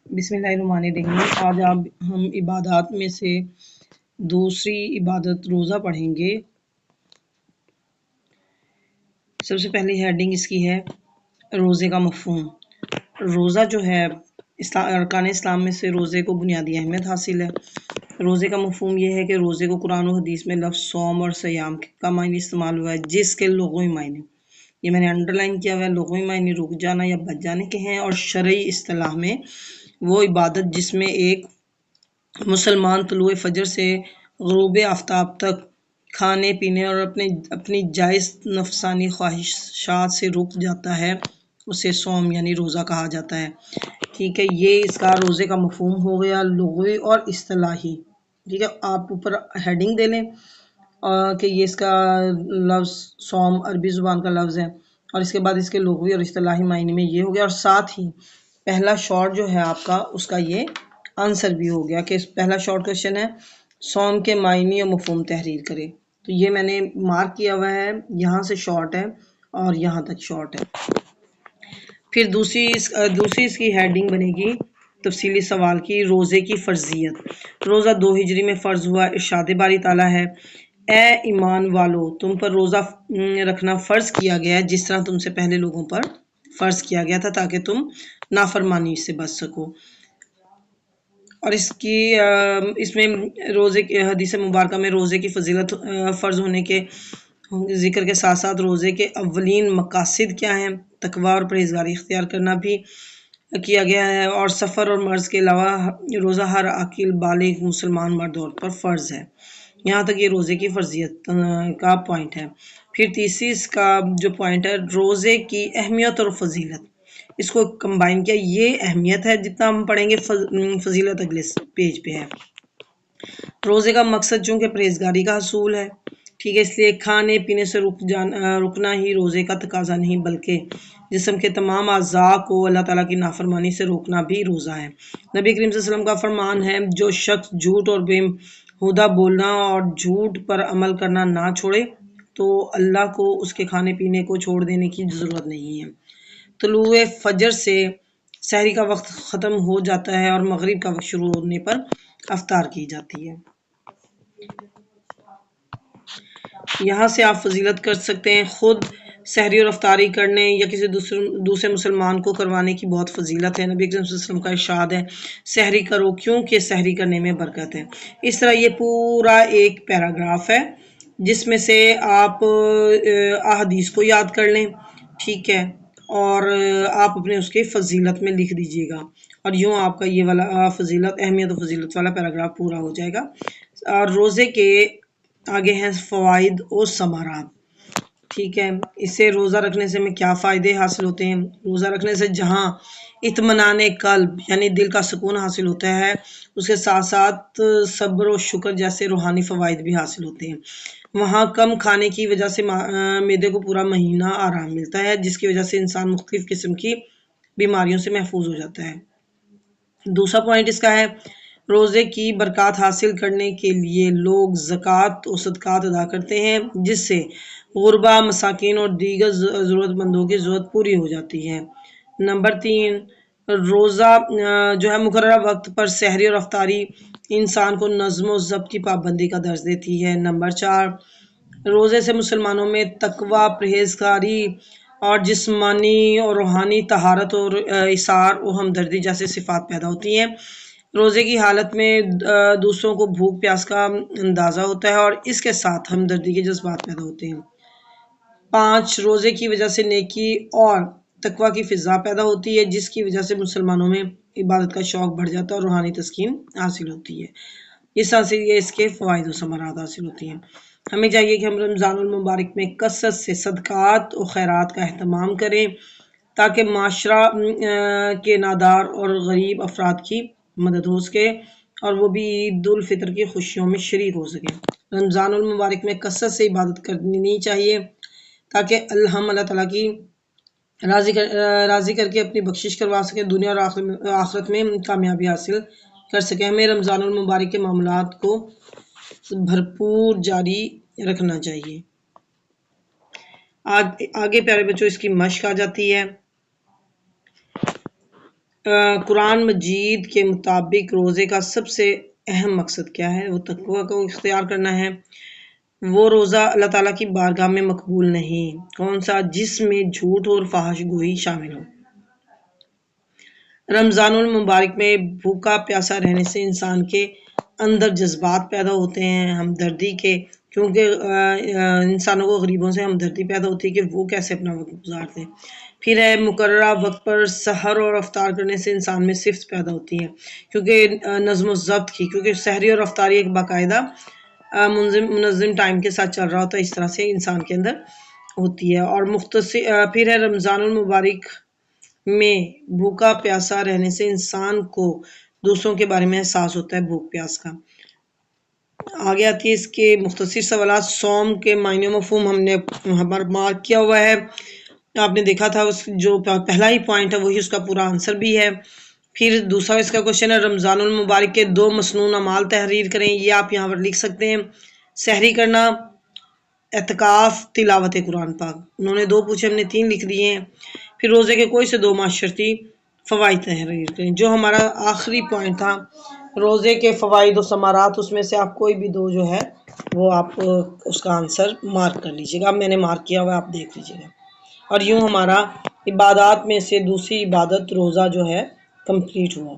بسم اللہ الرحمن الرحیم۔ آج ہم عبادات میں سے دوسری عبادت روزہ پڑھیں گے۔ سب سے پہلی ہیڈنگ اس کی ہے روزے کا مفہوم۔ روزہ جو ہے ارکان اسلام میں سے روزے کو بنیادی اہمیت حاصل ہے۔ روزے کا مفہوم یہ ہے کہ روزے کو قرآن و حدیث میں لفظ صوم اور صیام کا معنی استعمال ہوا ہے، جس کے لغوی معنی، یہ میں نے انڈر لائن کیا ہوا ہے، لغوی معنی رک جانا یا بچ جانے کے ہیں، اور شرعی اصطلاح میں وہ عبادت جس میں ایک مسلمان طلوع فجر سے غروب آفتاب تک کھانے پینے اور اپنی جائز نفسانی خواہشات سے رک جاتا ہے، اسے صوم یعنی روزہ کہا جاتا ہے۔ ٹھیک ہے، یہ اس کا روزے کا مفہوم ہو گیا، لغوی اور اصطلاحی۔ ٹھیک ہے، آپ اوپر ہیڈنگ دے لیں کہ یہ اس کا لفظ صوم عربی زبان کا لفظ ہے، اور اس کے بعد اس کے لغوی اور اصطلاحی معنی میں یہ ہو گیا، اور ساتھ ہی پہلا شارٹ جو ہے آپ کا اس کا یہ آنسر بھی ہو گیا کہ پہلا شارٹ کوشچن ہے صوم کے معنی اور مفہوم تحریر کرے۔ تو یہ میں نے مارک کیا ہوا ہے، یہاں سے شارٹ ہے اور یہاں تک شارٹ ہے۔ پھر دوسری اس کی ہیڈنگ بنے گی تفصیلی سوال کی، روزے کی فرضیت۔ روزہ 2 ہجری میں فرض ہوا، ارشاد باری تعالیٰ ہے، اے ایمان والو تم پر روزہ رکھنا فرض کیا گیا جس طرح تم سے پہلے لوگوں پر فرض کیا گیا تھا تاکہ تم نافرمانی سے بچ سکو۔ اور اس میں روزے کی حدیث مبارکہ میں روزے کی فضیلت فرض ہونے کے ذکر کے ساتھ ساتھ روزے کے اولین مقاصد کیا ہیں، تقوی اور پرہیزگاری اختیار کرنا بھی کیا گیا ہے، اور سفر اور مرض کے علاوہ روزہ ہر عاقل بالغ مسلمان مرد عورت پر فرض ہے۔ یہاں تک یہ روزے کی فرضیت کا پوائنٹ ہے۔ پھر تیسری اس کا جو پوائنٹ ہے روزے کی اہمیت اور فضیلت، اس کو کمبائن کیا، یہ اہمیت ہے جتنا ہم پڑھیں گے، فضیلت اگلے پیج پہ ہے۔ روزے کا مقصد چونکہ پرہیزگاری کا حصول ہے، ٹھیک ہے، اس لیے کھانے پینے سے رکنا ہی روزے کا تقاضا نہیں، بلکہ جسم کے تمام اعضاء کو اللہ تعالیٰ کی نافرمانی سے روکنا بھی روزہ ہے۔ نبی کریم صلی اللہ علیہ وسلم کا فرمان ہے، جو شخص جھوٹ اور بےہودہ بولنا اور جھوٹ پر عمل کرنا نہ چھوڑے تو اللہ کو اس کے کھانے پینے کو چھوڑ دینے کی ضرورت نہیں ہے۔ طلوع فجر سے سحری کا وقت ختم ہو جاتا ہے اور مغرب کا وقت شروع ہونے پر افطار کی جاتی ہے۔ یہاں سے آپ فضیلت کر سکتے ہیں، خود سحری اور افطاری کرنے یا کسی دوسرے مسلمان کو کروانے کی بہت فضیلت ہے۔ نبی اکرم صلی اللہ علیہ وسلم کا ارشاد ہے، سحری کرو کیونکہ سحری کرنے میں برکت ہے۔ اس طرح یہ پورا ایک پیراگراف ہے جس میں سے آپ احادیث کو یاد کر لیں، ٹھیک ہے، اور آپ اپنے اس کے فضیلت میں لکھ دیجئے گا، اور یوں آپ کا یہ والا فضیلت اہمیت و فضیلت والا پیراگراف پورا ہو جائے گا۔ اور روزے کے آگے ہیں فوائد و ثمرات، ٹھیک ہے، اس سے روزہ رکھنے سے ہمیں کیا فائدے حاصل ہوتے ہیں۔ روزہ رکھنے سے جہاں اطمینان قلب یعنی دل کا سکون حاصل ہوتا ہے، اس کے ساتھ ساتھ صبر و شکر جیسے روحانی فوائد بھی حاصل ہوتے ہیں۔ وہاں کم کھانے کی وجہ سے معدے کو پورا مہینہ آرام ملتا ہے، جس کی وجہ سے انسان مختلف قسم کی بیماریوں سے محفوظ ہو جاتا ہے۔ دوسرا پوائنٹ اس کا ہے، روزے کی برکات حاصل کرنے کے لیے لوگ زکوٰۃ و صدقات ادا کرتے ہیں، جس سے غربا، مساکین اور دیگر ضرورت مندوں کی ضرورت پوری ہو جاتی ہے۔ نمبر 3، روزہ جو ہے مقررہ وقت پر سحری اور افطاری انسان کو نظم و ضبط کی پابندی کا درس دیتی ہے۔ نمبر 4، روزے سے مسلمانوں میں تقوی، پرہیزگاری اور جسمانی اور روحانی طہارت اور ایثار و ہمدردی جیسے صفات پیدا ہوتی ہیں۔ روزے کی حالت میں دوسروں کو بھوک پیاس کا اندازہ ہوتا ہے اور اس کے ساتھ ہمدردی کے جذبات پیدا ہوتے ہیں۔ 5، روزے کی وجہ سے نیکی اور تقوی کی فضا پیدا ہوتی ہے، جس کی وجہ سے مسلمانوں میں عبادت کا شوق بڑھ جاتا ہے اور روحانی تسکین حاصل ہوتی ہے۔ اس طرح سے یہ اس کے فوائد و ثمرات حاصل ہوتی ہیں۔ ہمیں چاہیے کہ ہم رمضان المبارک میں کثرت سے صدقات و خیرات کا اہتمام کریں تاکہ معاشرہ کے نادار اور غریب افراد کی مدد ہو سکے اور وہ بھی عید الفطر کی خوشیوں میں شریک ہو سکیں۔ رمضان المبارک میں کثرت سے عبادت کرنی چاہیے تاکہ ہم اللہ تعالیٰ کی راضی کر کے اپنی بخشش کروا سکیں، دنیا اور آخرت میں کامیابی حاصل کر سکیں۔ ہمیں رمضان المبارک کے معاملات کو بھرپور جاری رکھنا چاہیے۔ آگے پیارے بچوں اس کی مشق آ جاتی ہے۔ قرآن مجید کے مطابق روزے کا سب سے اہم مقصد کیا ہے؟ وہ تقوی کو اختیار کرنا ہے۔ وہ روزہ اللہ تعالیٰ کی بارگاہ میں مقبول نہیں۔ کون سا؟ جس میں جھوٹ اور فحش گوئی شامل ہو۔ رمضان المبارک میں بھوکا پیاسا رہنے سے انسان کے اندر جذبات پیدا ہوتے ہیں ہمدردی کے، کیونکہ انسانوں کو غریبوں سے ہمدردی پیدا ہوتی ہے کہ وہ کیسے اپنا وقت گزارتے ہیں۔ پھر ہے منقررہ وقت پر سحر اور افطار کرنے سے انسان میں صفت پیدا ہوتی ہے، کیونکہ نظم و ضبط کی، کیونکہ سحری اور افطاری ایک باقاعدہ منظم ٹائم کے ساتھ چل رہا ہوتا ہے، اس طرح سے انسان کے اندر ہوتی ہے۔ اور پھر ہے رمضان المبارک میں بھوکا پیاسا رہنے سے انسان کو دوسروں کے بارے میں احساس ہوتا ہے بھوک پیاس کا۔ آگے آتی ہے اس کے مختصر سوالات۔ صوم کے معنی و مفہوم ہم نے مارک کیا ہوا ہے، آپ نے دیکھا تھا، جو پہلا ہی پوائنٹ ہے وہی اس کا پورا آنسر بھی ہے۔ پھر دوسرا اس کا کوشچن ہے رمضان المبارک کے 2 مسنون اعمال تحریر کریں، یہ آپ یہاں پر لکھ سکتے ہیں۔ سحری کرنا، اعتکاف، تلاوت قرآن پاک۔ انہوں نے 2 پوچھے، ہم نے 3 لکھ دیے ہیں۔ پھر روزے کے کوئی سے 2 معاشرتی فوائد تحریر کریں۔ جو ہمارا آخری پوائنٹ تھا روزے کے فوائد و ثمرات، اس میں سے آپ کوئی بھی 2 جو ہے وہ آپ اس کا آنسر مارک کر لیجیے گا۔ میں نے مارک کیا ہوا ہے، آپ دیکھ لیجیے گا۔ اور یوں ہمارا عبادات میں سے دوسری عبادت روزہ جو ہے کمپلیٹ ہوا۔